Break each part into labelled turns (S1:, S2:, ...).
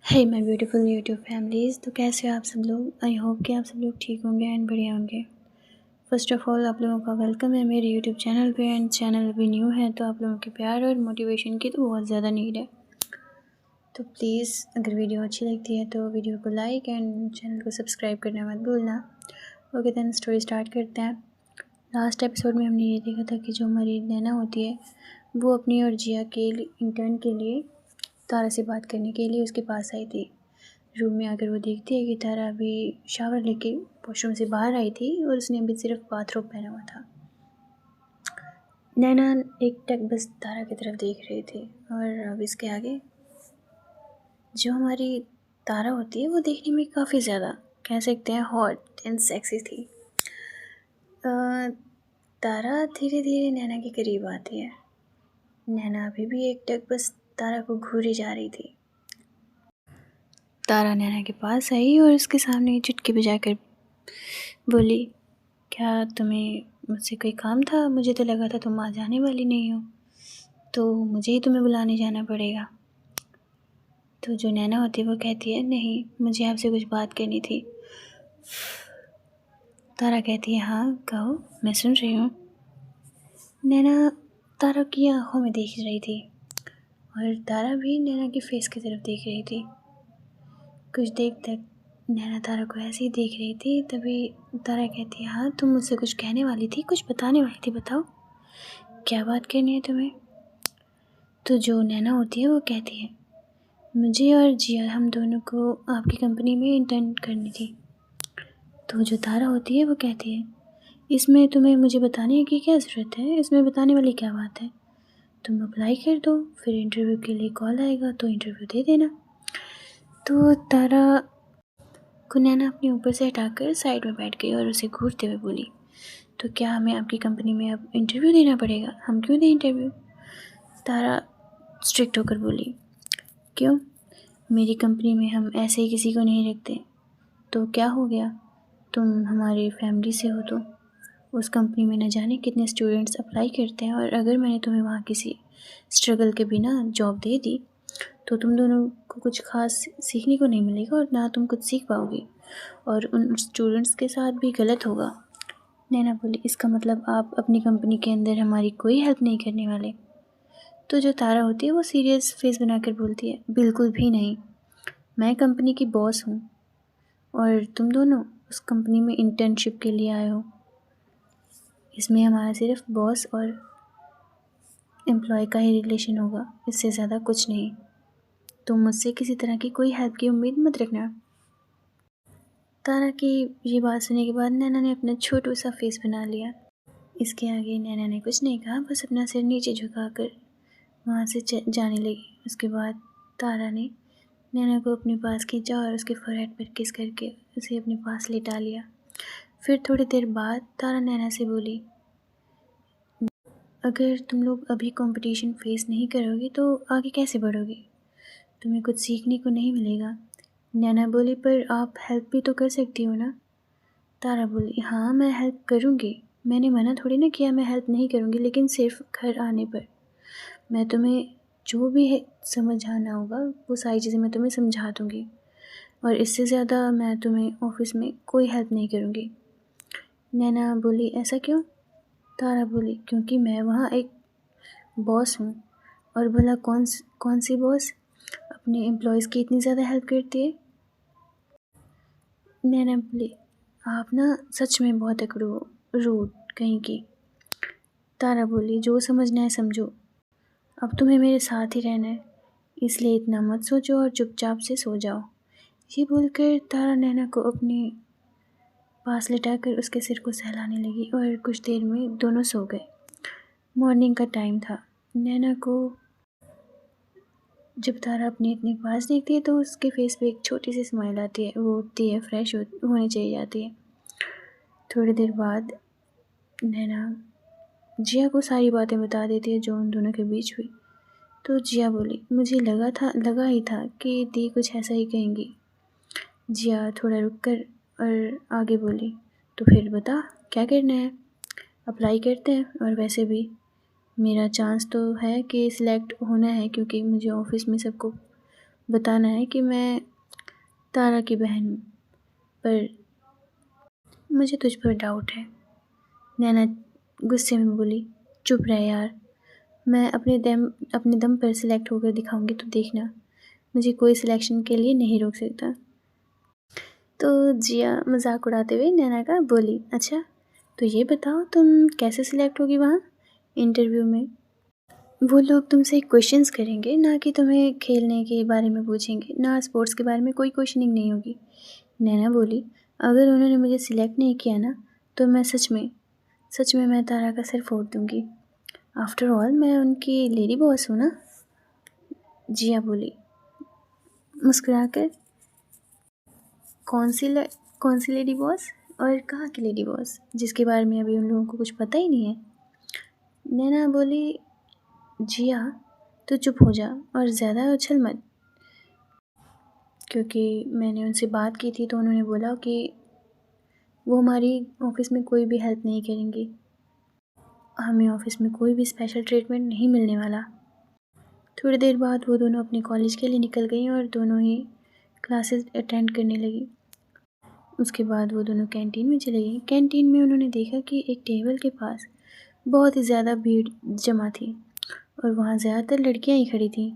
S1: Hey my beautiful YouTube families. तो कैसे हो आप सब लोग। आई होप कि आप सब लोग ठीक होंगे एंड बढ़िया होंगे। फ़र्स्ट ऑफ़ ऑल आप लोगों का वेलकम है मेरे यूट्यूब चैनल पे। एंड चैनल अभी न्यू है तो आप लोगों के प्यार और मोटिवेशन की तो बहुत ज़्यादा नीड है। तो प्लीज़ अगर वीडियो अच्छी लगती है तो वीडियो को लाइक एंड चैनल को सब्सक्राइब करना मत भूलना। ओके देन स्टोरी स्टार्ट करते हैं। लास्ट एपिसोड में हमने ये देखा था कि जो हमारी नैना होती है वो अपनी और जिया के इंटर्न के लिए तारा से बात करने के लिए उसके पास आई थी। रूम में आकर वो देखती है कि तारा अभी शावर लेके वॉशरूम से बाहर आई थी और उसने अभी सिर्फ बाथरोब पहना हुआ था। नैना एक टक बस तारा की तरफ देख रही थी और अब इसके आगे जो हमारी तारा होती है वो देखने में काफ़ी ज़्यादा कह सकते हैं हॉट एंड सेक्सी थी। तारा धीरे धीरे नैना के करीब आती है। नैना अभी भी एक टक बस तारा को घूरी जा रही थी। तारा नैना के पास आई और उसके सामने चुटकी बजाकर बोली, क्या तुम्हें मुझसे कोई काम था? मुझे तो लगा था तुम आज आने वाली नहीं हो, तो मुझे ही तुम्हें बुलाने जाना पड़ेगा। तो जो नैना होती है वो कहती है, नहीं मुझे आपसे कुछ बात करनी थी। तारा कहती है, हाँ कहो, मैं सुन रही हूँ। नैना तारा की आंखों में देख रही थी और तारा भी नैना की फेस की तरफ देख रही थी। कुछ देर तक नैना तारा को ऐसे ही देख रही थी। तभी तारा कहती है, हाँ तुम मुझसे कुछ कहने वाली थी, कुछ बताने वाली थी, बताओ क्या बात करनी है तुम्हें। तो जो नैना होती है वो कहती है, मुझे और जिया हम दोनों को आपकी कंपनी में इंटर्न करनी थी। तो जो तारा होती है वो कहती है, इसमें तुम्हें मुझे बताने की क्या ज़रूरत है, इसमें बताने वाली क्या बात है, तुम अप्लाई कर दो, फिर इंटरव्यू के लिए कॉल आएगा तो इंटरव्यू दे देना। तो तारा को नैना अपने ऊपर से हटाकर साइड में बैठ गई और उसे घूरते हुए बोली, तो क्या हमें आपकी कंपनी में अब इंटरव्यू देना पड़ेगा? हम क्यों दें इंटरव्यू? तारा स्ट्रिक्ट होकर बोली, क्यों? मेरी कंपनी में हम ऐसे ही किसी को नहीं रखते। तो क्या हो गया, तुम हमारी फैमिली से हो तो उस कंपनी में न जाने कितने स्टूडेंट्स अप्लाई करते हैं, और अगर मैंने तुम्हें वहाँ किसी स्ट्रगल के बिना जॉब दे दी तो तुम दोनों को कुछ खास सीखने को नहीं मिलेगा और ना तुम कुछ सीख पाओगे और उन स्टूडेंट्स के साथ भी गलत होगा। नैना बोली, इसका मतलब आप अपनी कंपनी के अंदर हमारी कोई हेल्प नहीं करने वाले? तो जो तारा होती है वो सीरियस फेस बनाकर बोलती है, बिल्कुल भी नहीं, मैं कंपनी की बॉस हूँ और तुम दोनों उस कंपनी में इंटर्नशिप के लिए आए हो। इसमें हमारा सिर्फ बॉस और एम्प्लॉय का ही रिलेशन होगा, इससे ज़्यादा कुछ नहीं। तुम मुझसे किसी तरह की कोई हेल्प की उम्मीद मत रखना। तारा की ये बात सुनने के बाद नैना ने अपना छोटू सा फेस बना लिया। इसके आगे नैना ने कुछ नहीं कहा, बस अपना सिर नीचे झुकाकर वहाँ से जाने लगी। उसके बाद तारा ने नैना को अपने पास खींचा और उसके फोरहेड पर किस करके उसे अपने पास लिटा लिया। फिर थोड़ी देर बाद तारा नैना से बोली, अगर तुम लोग अभी कंपटीशन फेस नहीं करोगे तो आगे कैसे बढ़ोगे? तुम्हें कुछ सीखने को नहीं मिलेगा। नैना बोली, पर आप हेल्प भी तो कर सकती हो ना? तारा बोली, हाँ मैं हेल्प करूँगी, मैंने मना थोड़ी ना किया मैं हेल्प नहीं करूँगी, लेकिन सिर्फ घर आने पर। मैं तुम्हें जो भी है समझाना होगा वो सारी चीज़ें मैं तुम्हें समझा दूँगी, और इससे ज़्यादा मैं तुम्हें ऑफ़िस में कोई हेल्प नहीं करूँगी। नैना बोली, ऐसा क्यों? तारा बोली, क्योंकि मैं वहाँ एक बॉस हूँ, और भला कौन सी बॉस अपने एम्प्लॉयज़ की इतनी ज़्यादा हेल्प करती है? नैना बोली, आप ना सच में बहुत अकड़ू हो, रूड कहीं की। तारा बोली, जो समझना है समझो, अब तुम्हें मेरे साथ ही रहना है, इसलिए इतना मत सोचो और चुपचाप से सो जाओ। ये बोलकर तारा नैना को अपने पास लिटाकर उसके सिर को सहलाने लगी और कुछ देर में दोनों सो गए। मॉर्निंग का टाइम था। नैना को जब तारा अपने इतने पास देखती है तो उसके फेस पे एक छोटी सी स्माइल आती है। वो उठती है, फ्रेश होने चली जाती है। थोड़ी देर बाद नैना जिया को सारी बातें बता देती है जो उन दोनों के बीच हुई। तो जिया बोली, मुझे लगा ही था कि दी कुछ ऐसा ही कहेंगी। जिया थोड़ा रुक कर और आगे बोली, तो फिर बता क्या करना है? अप्लाई करते हैं, और वैसे भी मेरा चांस तो है कि सिलेक्ट होना है, क्योंकि मुझे ऑफ़िस में सबको बताना है कि मैं तारा की बहन हूँ, पर मुझे तुझ पर डाउट है। नैना गुस्से में बोली, चुप रह यार, मैं अपने दम पर सिलेक्ट होकर दिखाऊंगी तो देखना, मुझे कोई सिलेक्शन के लिए नहीं रोक सकता। तो जिया मजाक उड़ाते हुए नैना का बोली, अच्छा तो ये बताओ तुम कैसे सिलेक्ट होगी वहाँ इंटरव्यू में? वो लोग तुमसे क्वेश्चंस करेंगे, ना कि तुम्हें खेलने के बारे में पूछेंगे, ना स्पोर्ट्स के बारे में कोई क्वेश्चनिंग नहीं होगी। नैना बोली, अगर उन्होंने मुझे सिलेक्ट नहीं किया ना तो मैं सच में मैं तारा का सिर फोड़ दूँगी। आफ्टर ऑल मैं उनकी लेडी बॉस हूँ ना। जिया बोली मुस्कुराकर, कौन सी लेडी बॉस और कहाँ की लेडी बॉस जिसके बारे में अभी उन लोगों को कुछ पता ही नहीं है? नैना बोली, जिया तो चुप हो जा और ज़्यादा उछल मत, क्योंकि मैंने उनसे बात की थी तो उन्होंने बोला कि वो हमारी ऑफ़िस में कोई भी हेल्प नहीं करेंगी, हमें ऑफ़िस में कोई भी स्पेशल ट्रीटमेंट नहीं मिलने वाला। थोड़ी देर बाद वो दोनों अपने कॉलेज के लिए निकल गई और दोनों ही क्लासेस अटेंड करने लगी। उसके बाद वो दोनों कैंटीन में चली गई। कैंटीन में उन्होंने देखा कि एक टेबल के पास बहुत ही ज़्यादा भीड़ जमा थी और वहाँ ज़्यादातर लड़कियाँ ही खड़ी थीं।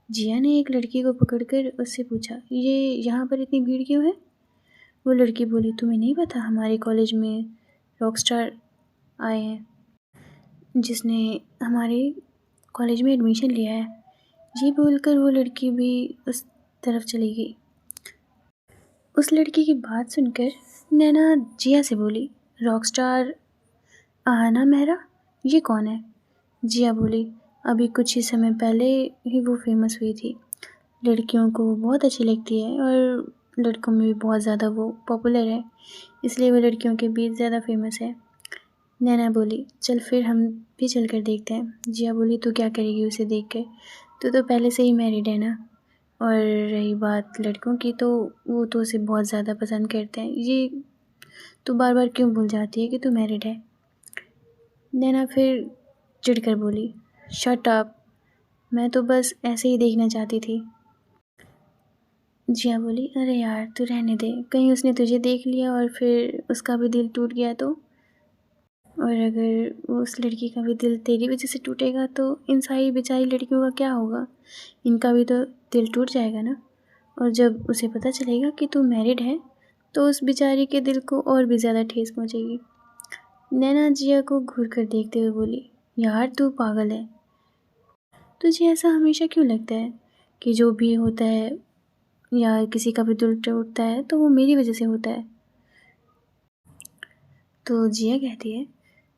S1: जिया ने एक लड़की को पकड़कर उससे पूछा, ये यहाँ पर इतनी भीड़ क्यों है? वो लड़की बोली, तुम्हें नहीं पता हमारे कॉलेज में रॉकस्टार आए हैं जिसने हमारे कॉलेज में एडमिशन लिया है। ये बोलकर वो लड़की भी उस तरफ चली गई। उस लड़की की बात सुनकर नैना जिया से बोली, रॉकस्टार आहाना मेहरा, ये कौन है? जिया बोली, अभी कुछ ही समय पहले ही वो फेमस हुई थी, लड़कियों को बहुत अच्छी लगती है और लड़कों में भी बहुत ज़्यादा वो पॉपुलर है, इसलिए वो लड़कियों के बीच ज़्यादा फेमस है। नैना बोली, चल फिर हम भी चल कर देखते हैं। जिया बोली, तू क्या करेगी उसे देख कर, तू तो पहले से ही मैरिड है ना, और रही बात लड़कों की तो वो तो उसे बहुत ज़्यादा पसंद करते हैं, ये तू बार बार क्यों भूल जाती है कि तू मैरिड है? नैना फिर चिढ़कर बोली, शट अप, मैं तो बस ऐसे ही देखना चाहती थी। जिया बोली, अरे यार तू रहने दे, कहीं उसने तुझे देख लिया और फिर उसका भी दिल टूट गया तो? और अगर उस लड़की का भी दिल तेरी वजह से टूटेगा तो इन सारी बेचारी लड़कियों का क्या होगा? इनका भी तो दिल टूट जाएगा ना। और जब उसे पता चलेगा कि तू मैरिड है तो उस बेचारी के दिल को और भी ज़्यादा ठेस पहुँचेगी। नैना जिया को घूर कर देखते हुए बोली, यार तू पागल है, तुझे ऐसा हमेशा क्यों लगता है कि जो भी होता है या किसी का भी दिल टूटता है तो वो मेरी वजह से होता है? तो जिया कहती है,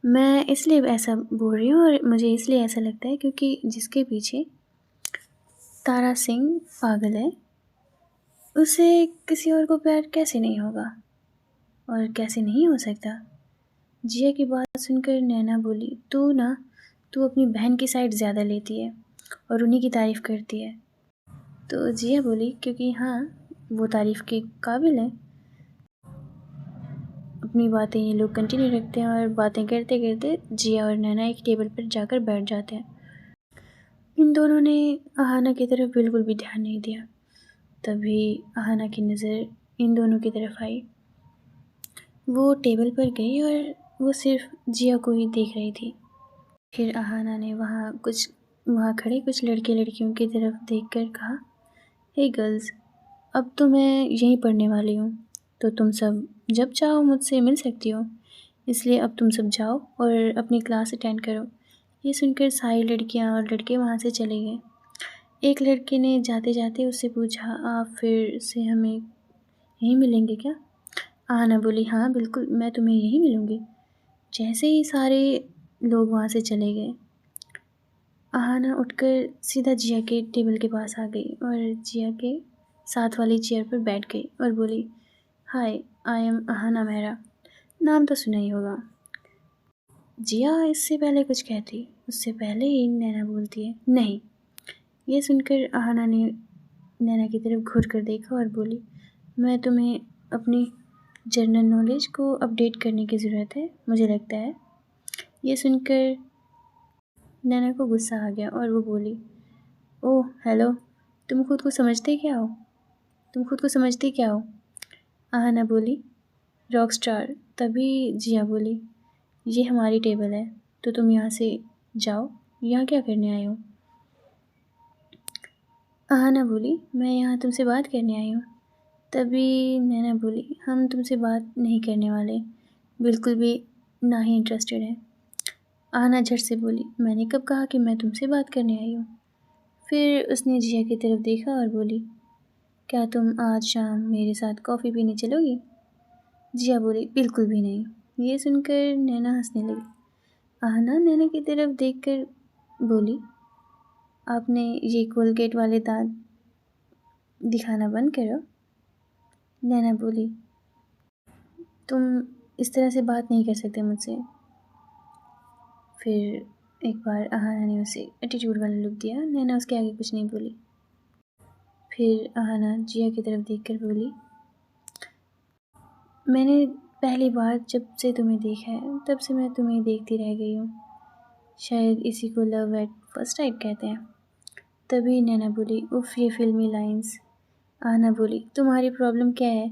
S1: मैं इसलिए ऐसा बोल रही हूँ और मुझे इसलिए ऐसा लगता है क्योंकि जिसके पीछे तारा सिंह पागल है उसे किसी और को प्यार कैसे नहीं होगा और कैसे नहीं हो सकता? जिया की बात सुनकर नैना बोली, तू अपनी बहन की साइड ज़्यादा लेती है और उन्हीं की तारीफ़ करती है। तो जिया बोली, क्योंकि हाँ वो तारीफ़ के काबिल है। अपनी बातें ये लोग कंटिन्यू रखते हैं और बातें करते करते जिया और नैना एक टेबल पर जाकर बैठ जाते हैं। इन दोनों ने अहाना की तरफ बिल्कुल भी ध्यान नहीं दिया। तभी अहाना की नज़र इन दोनों की तरफ आई। वो टेबल पर गई और वो सिर्फ जिया को ही देख रही थी। फिर अहाना ने वहाँ खड़े कुछ लड़के लड़कियों की तरफ देखकर कहा, हे गर्ल्स, अब तो मैं यहीं पढ़ने वाली हूँ, तो तुम सब जब चाहो मुझसे मिल सकती हो, इसलिए अब तुम सब जाओ और अपनी क्लास अटेंड करो। ये सुनकर सारी लड़कियाँ और लड़के वहाँ से चले गए। एक लड़के ने जाते जाते उससे पूछा, आप फिर से हमें यहीं मिलेंगे क्या? आहाना बोली, हाँ बिल्कुल, मैं तुम्हें यहीं मिलूँगी। जैसे ही सारे लोग वहाँ से चले गए, आहाना उठकर सीधा जिया के टेबल के पास आ गई और जिया के साथ वाली चेयर पर बैठ गई और बोली, हाय, आई एम आहाना मेहरा, नाम तो सुना ही होगा। जिया इससे पहले कुछ कहती, उससे पहले ही नैना बोलती है, नहीं। ये सुनकर आहाना ने नैना की तरफ घूर कर देखा और बोली, मैं तुम्हें अपनी जनरल नॉलेज को अपडेट करने की ज़रूरत है, मुझे लगता है। ये सुनकर नैना को गुस्सा आ गया और वो बोली, ओह हेलो, तुम खुद को समझते क्या हो? तुम खुद को समझते क्या हो? आहाना बोली, रॉक स्टार। तभी जिया बोली, ये हमारी टेबल है, तो तुम यहाँ से जाओ। यहाँ क्या करने आए हो? आहाना बोली, मैं यहाँ तुमसे बात करने आई हूँ। तभी नैना बोली, हम तुमसे बात नहीं करने वाले, बिल्कुल भी ना ही इंटरेस्टेड है। आहाना झट से बोली, मैंने कब कहा कि मैं तुमसे बात करने आई हूँ? फिर उसने जिया की तरफ देखा और बोली, क्या तुम आज शाम मेरे साथ कॉफ़ी पीने चलोगी? जिया बोली, बिल्कुल भी नहीं। ये सुनकर नैना हंसने लगी। आहाना नैना की तरफ देखकर बोली, आपने ये कोलगेट वाले दांत दिखाना बंद करो। नैना बोली, तुम इस तरह से बात नहीं कर सकते मुझसे। फिर एक बार आहाना ने उसे एटीट्यूड वाला लुक दिया। नैना उसके आगे कुछ नहीं बोली। फिर आहाना जिया की तरफ देखकर बोली, मैंने पहली बार जब से तुम्हें देखा है तब से मैं तुम्हें देखती रह गई हूँ। शायद इसी को लव एट फर्स्ट साइट कहते हैं। तभी नैना बोली, उफ ये फिल्मी लाइंस। आहाना बोली, तुम्हारी प्रॉब्लम क्या है?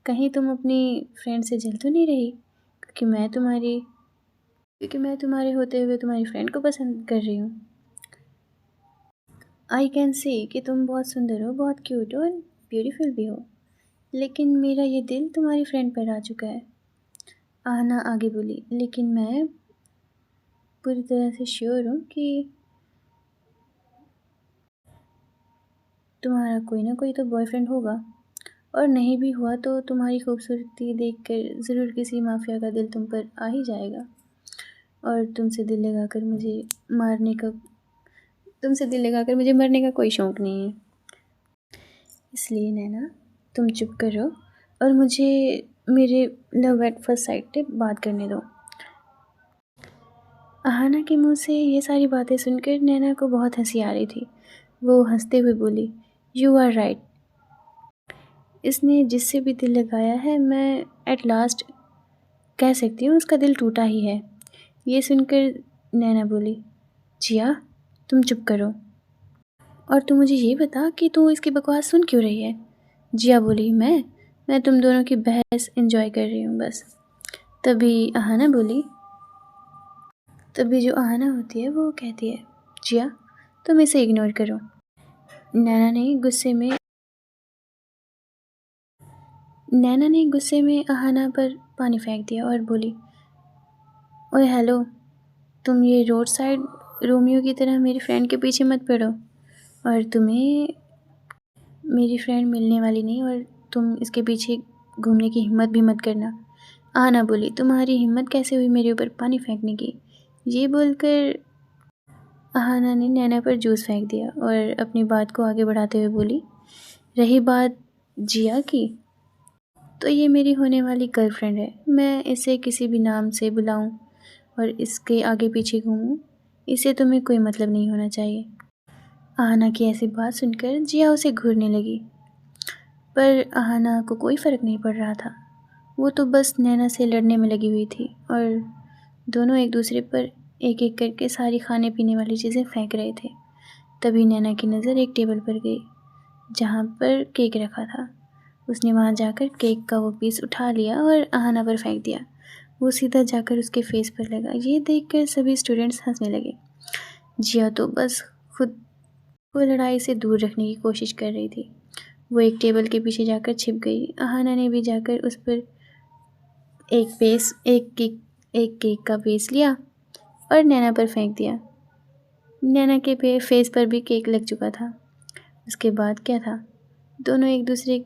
S1: कहीं तुम अपनी फ्रेंड से जल तो नहीं रही? क्योंकि मैं तुम्हारे होते हुए तुम्हारी फ्रेंड को पसंद कर रही हूँ। आई कैन सी कि तुम बहुत सुंदर हो, बहुत क्यूट हो और ब्यूटीफुल भी हो, लेकिन मेरा ये दिल तुम्हारी फ्रेंड पर आ चुका है। आहाना आगे बोली, लेकिन मैं पूरी तरह से श्योर हूँ कि तुम्हारा कोई ना कोई तो बॉयफ्रेंड होगा, और नहीं भी हुआ तो तुम्हारी खूबसूरती देखकर ज़रूर किसी माफिया का दिल तुम पर आ ही जाएगा, और तुमसे दिल लगाकर मुझे मरने का कोई शौक़ नहीं है। इसलिए नैना, तुम चुप करो और मुझे मेरे लव एट फर्स्ट साइट पे बात करने दो। आहाना के मुंह से ये सारी बातें सुनकर नैना को बहुत हंसी आ रही थी। वो हंसते हुए बोली, यू आर राइट। इसने जिससे भी दिल लगाया है, मैं एट लास्ट कह सकती हूँ उसका दिल टूटा ही है। ये सुनकर नैना बोली, जिया तुम चुप करो, और तू मुझे ये बता कि तू इसकी बकवास सुन क्यों रही है? जिया बोली, मैं तुम दोनों की बहस एंजॉय कर रही हूँ बस। तभी जो आहाना होती है वो कहती है, जिया तुम इसे इग्नोर करो। नैना ने गुस्से में आहाना पर पानी फेंक दिया और बोली, ओए हेलो, तुम ये रोड साइड रोमियो की तरह मेरी फ्रेंड के पीछे मत पड़ो, और तुम्हें मेरी फ्रेंड मिलने वाली नहीं, और तुम इसके पीछे घूमने की हिम्मत भी मत करना। आहाना बोली, तुम्हारी हिम्मत कैसे हुई मेरे ऊपर पानी फेंकने की? ये बोलकर आहाना ने नैना पर जूस फेंक दिया और अपनी बात को आगे बढ़ाते हुए बोली, रही बात जिया की, तो ये मेरी होने वाली गर्लफ्रेंड है। मैं इसे किसी भी नाम से बुलाऊं और इसके आगे पीछे घूमूं, इससे तुम्हें कोई मतलब नहीं होना चाहिए। आहाना की ऐसी बात सुनकर जिया उसे घूरने लगी, पर आहाना को कोई फ़र्क नहीं पड़ रहा था। वो तो बस नैना से लड़ने में लगी हुई थी, और दोनों एक दूसरे पर एक एक करके सारी खाने पीने वाली चीज़ें फेंक रहे थे। तभी नैना की नज़र एक टेबल पर गई जहाँ पर केक रखा था। उसने वहाँ जाकर केक का वो पीस उठा लिया और आहाना पर फेंक दिया। वो सीधा जाकर उसके फेस पर लगा। ये देखकर सभी स्टूडेंट्स हंसने लगे। जिया तो बस खुद को लड़ाई से दूर रखने की कोशिश कर रही थी। वो एक टेबल के पीछे जाकर छिप गई। आहाना ने भी जाकर उस पर एक केक का पीस लिया और नैना पर फेंक दिया। नैना के फेस पर भी केक लग चुका था। उसके बाद क्या था, दोनों एक दूसरे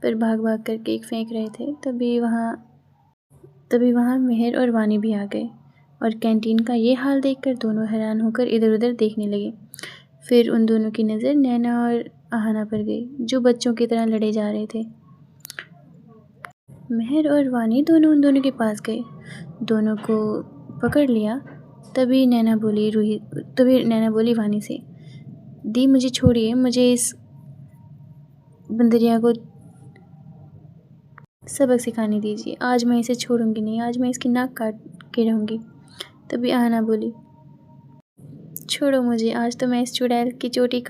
S1: पर भाग भाग कर केक फेंक रहे थे। तभी वहाँ मेहर और वानी भी आ गए, और कैंटीन का ये हाल देखकर दोनों हैरान होकर इधर उधर देखने लगे। फिर उन दोनों की नज़र नैना और आहाना पर गई, जो बच्चों की तरह लड़े जा रहे थे। मेहर और वानी दोनों उन दोनों के पास गए, दोनों को पकड़ लिया। तभी नैना बोली वानी से, दी मुझे छोड़िए, मुझे इस बंदरिया को सबक सिखाने दीजिए। आज मैं इसे छोड़ूंगी नहीं, आज मैं इसकी नाक काट के रहूँगी। तभी आहाना बोली, छोड़ो मुझे, आज तो मैं इस चुड़ैल की चोटी